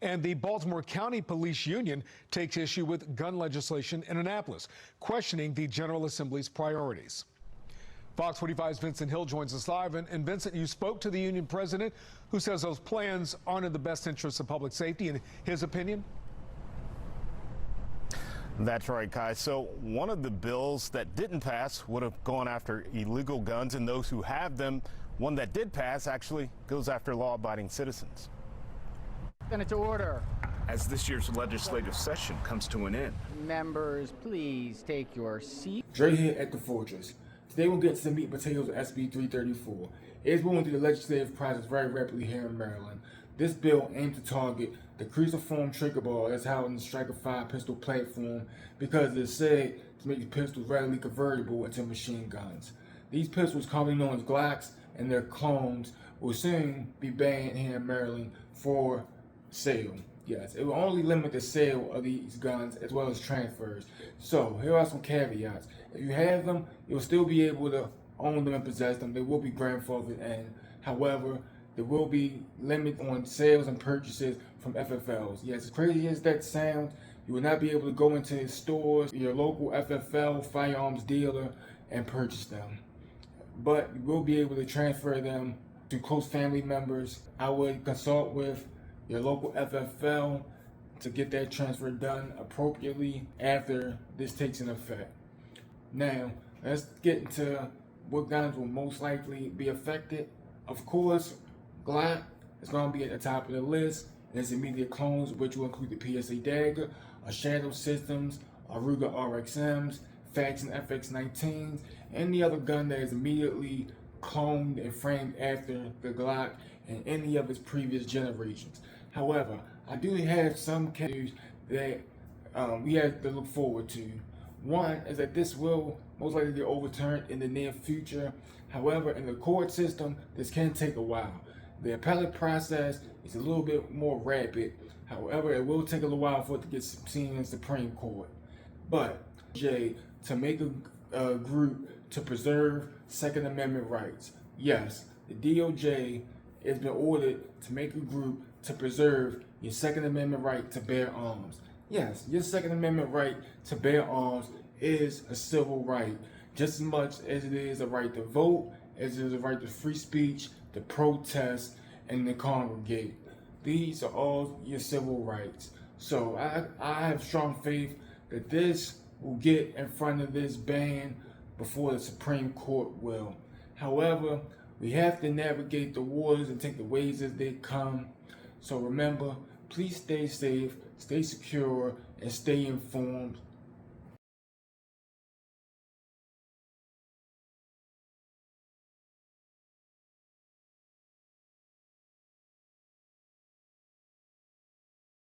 And the Baltimore County Police Union takes issue with gun legislation in Annapolis, questioning the General Assembly's priorities. Fox 45's Vincent Hill joins us live. And Vincent, you spoke to the union president, who says those plans aren't in the best interests of public safety, in his opinion. That's right, Kai. So one of the bills that didn't pass would have gone after illegal guns and those who have them. One that did pass actually goes after law-abiding citizens. Senate to order. As this year's legislative session comes to an end, Members, please take your seat. Dre here at the Fortress. Today we'll get to the meat and potatoes of SB 334. It is moving through the legislative process very rapidly here in Maryland. This bill aims to target the cruciform trigger ball that's housed in the Striker 5 pistol platform because it's said to make the pistols readily convertible into machine guns. These pistols, commonly known as Glocks and their clones, will soon be banned here in Maryland for sale. Yes, it will only limit the sale of these guns as well as transfers. So here are some caveats. If you have them, you'll still be able to own them and possess them. They will be grandfathered in. However, there will be limit on sales and purchases from FFLs. Yes, as crazy as that sounds, you will not be able to go into stores, your local FFL firearms dealer, and purchase them. But you will be able to transfer them to close family members. I would consult with your local FFL to get that transfer done appropriately after this takes in effect. Now, let's get into what guns will most likely be affected. Of course, Glock is going to be at the top of the list, and its immediate clones, which will include the PSA Dagger, Shadow Systems, Ruger RXMs, Faxon FX19s, and the other gun that is immediately cloned and framed after the Glock and any of its previous generations. However, I do have some cases that we have to look forward to. One is that this will most likely get overturned in the near future. However, in the court system, this can take a while. The appellate process is a little bit more rapid. However, it will take a little while for it to get seen in the Supreme Court. But, to make a group to preserve Second Amendment rights. Yes, the DOJ has been ordered to make a group to preserve your Second Amendment right to bear arms. Yes, your Second Amendment right to bear arms is a civil right, just as much as it is a right to vote, as it is a right to free speech, to protest, and to congregate. These are all your civil rights. So I have strong faith that this will get in front of this ban before the Supreme Court will. However, we have to navigate the waters and take the waves as they come. So remember, please stay safe, stay secure, and stay informed.